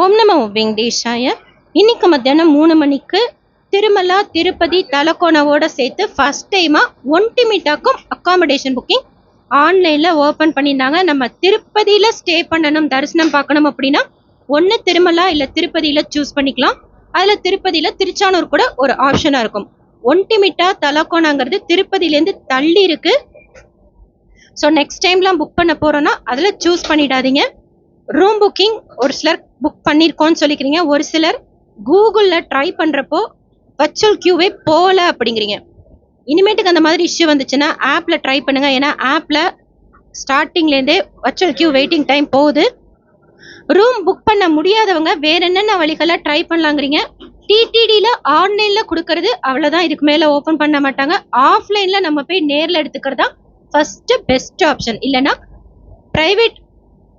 ஓம் நம வெங்கடேஷாய. இன்னைக்கு மத்தியானம் 3 மணிக்கு திருமலா திருப்பதி தலக்கோணவோட சேர்த்து ஃபர்ஸ்ட் டைமா ஒன்டிமிட்டாக்கும் அக்காமடேஷன் புக்கிங் ஆன்லைன்ல ஓபன் பண்ணியிருந்தாங்க. நம்ம திருப்பதியில ஸ்டே பண்ணணும், தரிசனம் பார்க்கணும் அப்படின்னா ஒன்று திருமலா இல்லை திருப்பதியில சூஸ் பண்ணிக்கலாம். அதில் திருப்பதியில திருச்சானூர் கூட ஒரு ஆப்ஷனா இருக்கும். ஒன்டிமிட்டா தலக்கோணங்கிறது திருப்பதியிலேருந்து தள்ளி இருக்கு. ஸோ நெக்ஸ்ட் டைம்லாம் புக் பண்ண போறோம்னா அதில் சூஸ் பண்ணிடாதீங்க. ரூம் புக்கிங் ஒரு சிலர் புக் பண்ணியிருக்கோன்னு சொல்லிக்கிறீங்க, ஒரு சிலர் கூகுளில் ட்ரை பண்ணுறப்போ வர்ச்சுவல் கியூவே போகல அப்படிங்கிறீங்க. இனிமேட்டுக்கு அந்த மாதிரி இஷ்யூ வந்துச்சுன்னா ஆப்பில் ட்ரை பண்ணுங்க. ஏன்னா ஆப்பில் ஸ்டார்டிங்லேருந்தே வர்ச்சுவல் கியூ வெயிட்டிங் டைம் போகுது. ரூம் புக் பண்ண முடியாதவங்க வேற என்னென்ன வழிகளை ட்ரை பண்ணலாங்கிறீங்க. டிடிடியில் ஆன்லைனில் கொடுக்கறது அவ்வளோதான், இதுக்கு மேலே ஓப்பன் பண்ண மாட்டாங்க. ஆஃப்லைனில் நம்ம போய் நேரில் எடுத்துக்கிறது தான் ஃபர்ஸ்ட் பெஸ்ட் ஆப்ஷன். இல்லைன்னா ப்ரைவேட்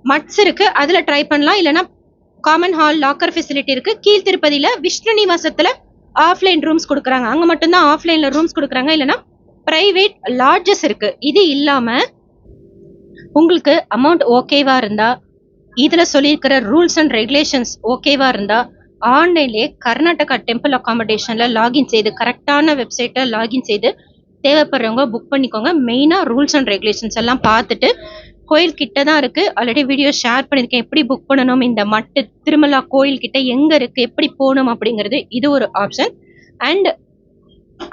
மட்ஸ் இருக்கு, அதுல ட்ரை பண்ணலாம். இல்லைன்னா காமன் ஹால் லாக்கர் ஃபெசிலிட்டி இருக்கு. கீழ் திருப்பதியில விஷ்ணு நிவாசத்துல ஆஃப்லைன் ரூம்ஸ் கொடுக்குறாங்க, அங்க மட்டும்தான் ஆஃப்லைன்ல ரூம்ஸ் கொடுக்குறாங்க. இல்லைன்னா பிரைவேட் லாட்ஜஸ் இருக்கு. இது இல்லாம உங்களுக்கு அமௌண்ட் ஓகேவா இருந்தா, இதுல சொல்லியிருக்கிற ரூல்ஸ் அண்ட் ரெகுலேஷன்ஸ் ஓகேவா இருந்தா ஆன்லைன்லேயே கர்நாடகா டெம்பிள் அகாமடேஷன்ல லாகின் செய்து கரெக்டான வெப்சைட்டை லாகின் செய்து தேவைப்படுறவங்க புக் பண்ணிக்கோங்க. மெயினா ரூல்ஸ் அண்ட் ரெகுலேஷன்ஸ் எல்லாம் பார்த்துட்டு, கோயில் கிட்ட தான் இருக்கு, ஆல்ரெடி வீடியோ ஷேர் பண்ணியிருக்கேன் எப்படி புக் பண்ணணும், இந்த மட்டு திருமலா கோயில் கிட்ட எங்க இருக்கு, எப்படி போகணும் அப்படிங்கிறது. இது ஒரு ஆப்ஷன். அண்ட்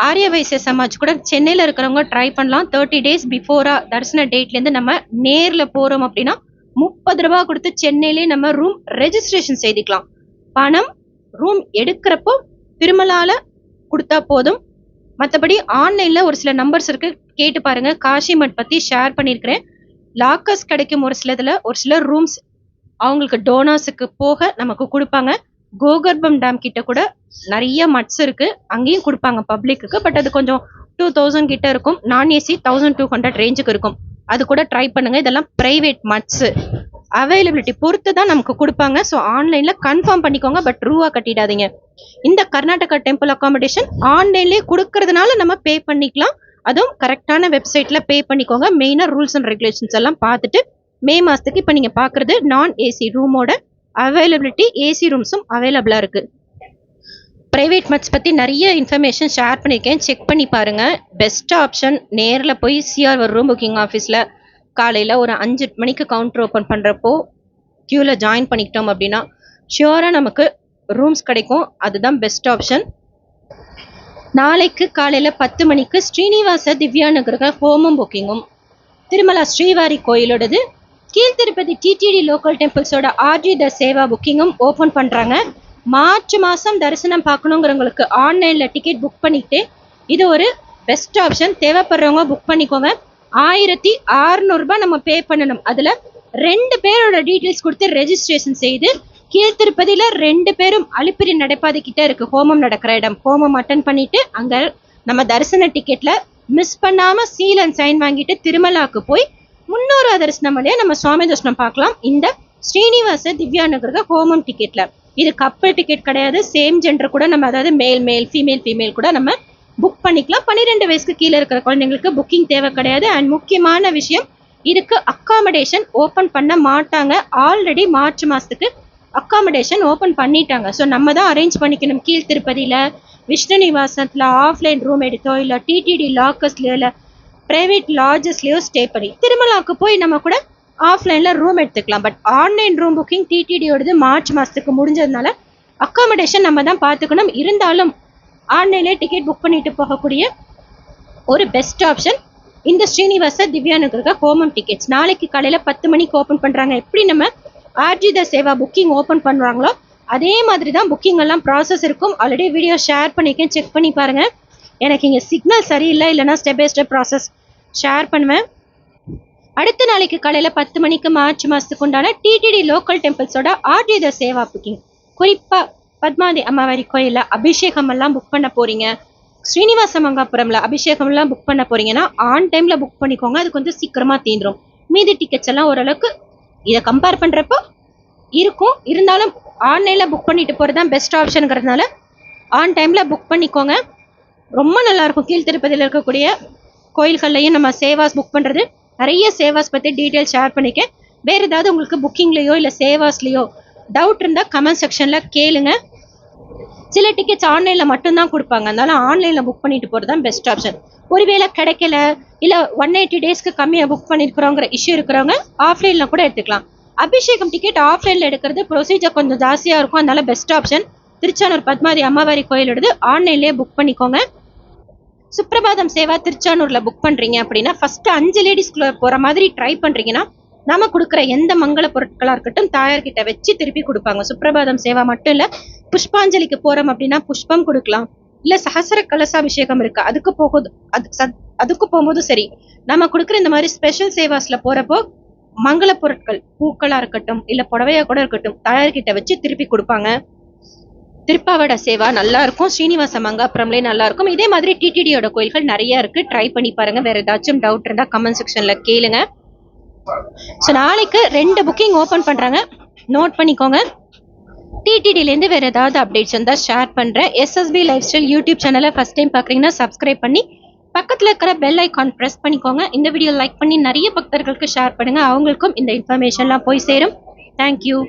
ஆரிய வைசிய சமாஜ் கூட சென்னையில் இருக்கிறவங்க ட்ரை பண்ணலாம். 30 days பிஃபோரா தரிசன டேட்லேருந்து நம்ம நேரில் போகிறோம் அப்படின்னா 30 ரூபா கொடுத்து சென்னையிலே நம்ம ரூம் ரெஜிஸ்ட்ரேஷன் செய்துக்கலாம். பணம் ரூம் எடுக்கிறப்போ திருமலால கொடுத்தா போதும். மற்றபடி ஆன்லைனில் ஒரு சில நம்பர்ஸ் இருக்கு, கேட்டு பாருங்க. காஷி மட் பற்றி ஷேர் பண்ணியிருக்கிறேன். லாக்கர்ஸ் கிடைக்கும் ஒரு சிலதுல, ஒரு சில ரூம்ஸ் அவங்களுக்கு டோனர்ஸுக்கு போக நமக்கு கொடுப்பாங்க. கோகர்பம் டேம் கிட்ட கூட நிறைய மட்ஸ் இருக்கு, அங்கேயும் கொடுப்பாங்க பப்ளிக்கு. பட் அது கொஞ்சம் 2000 கிட்ட இருக்கும். நான் ஏசி 1200 ரேஞ்சுக்கு இருக்கும். அது கூட ட்ரை பண்ணுங்க. இதெல்லாம் பிரைவேட் மட்ஸ், அவைலபிலிட்டி பொறுத்து தான் நமக்கு கொடுப்பாங்க. ஸோ ஆன்லைன்ல கன்ஃபார்ம் பண்ணிக்கோங்க, பட் ரூவா கட்டிடாதீங்க. இந்த கர்நாடகா டெம்பிள் அகாமடேஷன் ஆன்லைன்லேயே கொடுக்கறதுனால நம்ம பே பண்ணிக்கலாம். அதுவும் கரெக்டான வெப்சைட்ல பே பண்ணிக்கோங்க. மெயினா ரூல்ஸ் அண்ட் ரெகுலேஷன்ஸ் எல்லாம் பார்த்துட்டு மே மாசத்துக்கு இப்போ நீங்க பாக்குறது நான் ஏசி ரூமோட அவைலபிலிட்டி. ஏசி ரூம்ஸும் அவைலபிளா இருக்கு. பிரைவேட் மட்ஸ் பத்தி நிறைய இன்ஃபர்மேஷன் ஷேர் பண்ணியிருக்கேன், செக் பண்ணி பாருங்க. பெஸ்ட் ஆப்ஷன் நேரில் போய் சிஆர் ரூம் புக்கிங் ஆஃபீஸில் காலையில் ஒரு 5 மணிக்கு கவுண்டர் ஓப்பன் பண்ணுறப்போ க்யூவில் ஜாயின் பண்ணிக்கிட்டோம் அப்படின்னா ஷியோராக நமக்கு ரூம்ஸ் கிடைக்கும். அதுதான் பெஸ்ட் ஆப்ஷன். நாளைக்கு காலையில் 10 மணிக்கு ஸ்ரீனிவாச திவ்யாநகர ஹோமம் புக்கிங்கும், திருமலா ஸ்ரீவாரி கோயிலோடது கீழ் திருப்பதி டிடிடி லோக்கல் டெம்பிள்ஸோட ஆர்ஜி த சேவா புக்கிங்கும் ஓப்பன் பண்ணுறாங்க. மார்ச் மாதம் தரிசனம் பார்க்கணுங்கிறவங்களுக்கு ஆன்லைனில் டிக்கெட் புக் பண்ணிக்கிட்டு இது ஒரு பெஸ்ட் ஆப்ஷன். தேவைப்படுறவங்க புக் பண்ணிக்கோங்க. 1600 நம்ம பே பண்ணணும். அதில் 2 பேரோட டீட்டெயில்ஸ் கொடுத்து ரெஜிஸ்ட்ரேஷன் செய்து கீழ் திருப்பதியில 2 பேரும் அலிப்பிரி நடைபாதை கிட்ட இருக்கு ஹோமம் நடக்கிற இடம். ஹோமம் அட்டன் பண்ணிட்டு அங்க நம்ம தரிசன டிக்கெட்ல மிஸ் பண்ணாம சீல் அண்ட் சைன் வாங்கிட்டு திருமலாக்கு போய் 300 தரிசனம் வழியா நம்ம சுவாமி தரிசனம் பார்க்கலாம். இந்த ஸ்ரீனிவாச திவ்யாநகர ஹோமம் டிக்கெட்ல இது கப்பல் டிக்கெட் கிடையாது. சேம் ஜெண்டர் கூட நம்ம, அதாவது மேல் ஃபீமேல் கூட நம்ம புக் பண்ணிக்கலாம். 12 வயசுக்கு கீழே இருக்கிற குழந்தைங்களுக்கு புக்கிங் தேவை கிடையாது. அண்ட் முக்கியமான விஷயம், இதுக்கு அக்காமடேஷன் ஓப்பன் பண்ண மாட்டாங்க. ஆல்ரெடி மார்ச் மாசத்துக்கு அக்காமடேஷன் ஓப்பன் பண்ணிட்டாங்க. ஸோ நம்ம தான் அரேஞ்ச் பண்ணிக்கணும். கீழ் திருப்பதியில விஷ்ணு நிவாசத்துல ஆஃப்லைன் ரூம் எடுத்தோ, இல்லை டிடிடி லாக்கர்ஸ்லயோ, இல்லை பிரைவேட் லாட்ஜஸ்லயோ ஸ்டே பண்ணி திருமலாவுக்கு போய் நம்ம கூட ஆஃப்லைன்ல ரூம் எடுத்துக்கலாம். பட் ஆன்லைன் ரூம் புக்கிங் டிடிடியோடது மார்ச் மாசத்துக்கு முடிஞ்சதுனால அக்காமடேஷன் நம்ம தான் பார்த்துக்கணும். இருந்தாலும் ஆன்லைன்ல டிக்கெட் புக் பண்ணிட்டு போகக்கூடிய ஒரு பெஸ்ட் ஆப்ஷன் இந்த ஸ்ரீனிவாச திவ்யாநகர ஹோமம் டிக்கெட்ஸ். நாளைக்கு காலையில 10 மணிக்கு ஓப்பன் பண்றாங்க. எப்படி நம்ம Arjitha Seva booking open பண்ணுவாங்களோ அதே மாதிரி தான் புக்கிங் எல்லாம் ப்ராசஸ் இருக்கும். ஆல்ரெடி வீடியோ ஷேர் பண்ணிக்கேன், செக் பண்ணி பாருங்க. எனக்கு இங்கே சிக்னல் சரியில்லை, இல்லைன்னா step by step process share பண்ணுவேன். அடுத்த நாளைக்கு காலையில் 10 மணிக்கு மார்ச் மாதத்துக்கு உண்டான டிடிடி லோக்கல் டெம்பிள்ஸோட ஆர்ஜி த சேவா புக்கிங். குறிப்பாக பத்மாவதி அம்மாவாரி கோயிலில் அபிஷேகம் எல்லாம் புக் பண்ண போறீங்க, ஸ்ரீனிவாச மங்காபுரம்ல அபிஷேகம் எல்லாம் புக் பண்ண போறீங்கன்னா ஆன் டைம்ல புக் பண்ணிக்கோங்க. அது கொஞ்சம் சீக்கிரமா தீந்துரும். மீதி டிக்கெட்ஸ் எல்லாம் ஓரளவுக்கு இதை கம்பேர் பண்றப்போ இருக்கும். இருந்தாலும் ஆன்லைன்ல புக் பண்ணிட்டு போறதுதான் பெஸ்ட் ஆப்ஷனுங்கிறதுனால ஆன் டைம்ல புக் பண்ணிக்கோங்க. ரொம்ப நல்லா இருக்கும். கீழ் திருப்பதியில் இருக்கக்கூடிய கோயில்கள்லையும் நம்ம சேவாஸ் புக் பண்றது, நிறைய சேவாஸ் பத்தி டீட்டெயில் ஷேர் பண்ணிக்கேன். வேறு ஏதாவது உங்களுக்கு புக்கிங்லேயோ இல்லை சேவாஸ்லேயோ டவுட் இருந்தால் கமெண்ட் செக்ஷனில் கேளுங்க. சில டிக்கெட்ஸ் ஆன்லைனில் மட்டும்தான் கொடுப்பாங்க, அதனால ஆன்லைனில் புக் பண்ணிட்டு போகிறது தான் பெஸ்ட் ஆப்ஷன். ஒருவேளை கிடைக்கல இல்லை 180 டேஸ்க்கு கம்மியாக புக் பண்ணியிருக்கிறோங்கிற இஷ்யூ இருக்கிறவங்க ஆஃப்லைனில் கூட எடுத்துக்கலாம். அபிஷேகம் டிக்கெட் ஆஃப்லைனில் எடுக்கிறது ப்ரொசீஜர் கொஞ்சம் ஜாஸ்தியாக இருக்கும், அதனால பெஸ்ட் ஆப்ஷன் திருச்சானூர் பத்மாவதி அம்மாவாரி கோயில் எடுத்து ஆன்லைன்லேயே புக் பண்ணிக்கோங்க. சுப்ரபாதம் சேவா திருச்சானூரில் புக் பண்ணுறீங்க அப்படின்னா ஃபஸ்ட்டு 5 லேடிஸ்குள்ளே போகிற மாதிரி ட்ரை பண்ணுறீங்கன்னா நாம கொடுக்குற எந்த மங்கள பொருட்களா இருக்கட்டும் தாயார்கிட்ட வச்சு திருப்பி கொடுப்பாங்க. சுப்ரபாதம் சேவா மட்டும் இல்ல, புஷ்பாஞ்சலிக்கு போறோம் அப்படின்னா புஷ்பம் கொடுக்கலாம். இல்ல சஹஸ்ர கலசாபிஷேகம் இருக்கு, அதுக்கு போகும்போது சரி, நம்ம கொடுக்குற இந்த மாதிரி ஸ்பெஷல் சேவாஸ்ல போறப்போ மங்கள பொருட்கள் பூக்களா இருக்கட்டும் இல்ல புடவையா கூட இருக்கட்டும் தாயார்கிட்ட வச்சு திருப்பி கொடுப்பாங்க. திருப்பாவட சேவா நல்லா இருக்கும், ஸ்ரீனிவாச மங்காபுரம்லேயே நல்லா இருக்கும். இதே மாதிரி டிடிடியோட கோயில்கள் நிறைய இருக்கு, ட்ரை பண்ணி பாருங்க. வேற ஏதாச்சும் டவுட் இருந்தா கமெண்ட் செக்ஷன்ல கேளுங்க. ஸோ நாளைக்கு 2 புக்கிங் ஓப்பன் பண்ணுறாங்க, நோட் பண்ணிக்கோங்க. டிடிடிலேருந்து வேறு ஏதாவது அப்டேட்ஸ் இருந்தால் ஷேர் பண்ணுறேன். எஸ்எஸ்பி லைஃப் ஸ்டைல் யூடியூப் சேனலை ஃபஸ்ட் டைம் பார்க்குறீங்கன்னா சப்ஸ்கிரைப் பண்ணி பக்கத்தில் இருக்கிற பெல் ஐக்கான் ப்ரெஸ் பண்ணிக்கோங்க. இந்த வீடியோ லைக் பண்ணி நிறைய பக்தர்களுக்கு ஷேர் பண்ணுங்கள், அவங்களுக்கும் இந்த இன்ஃபர்மேஷன்லாம் போய் சேரும். தேங்க்யூ.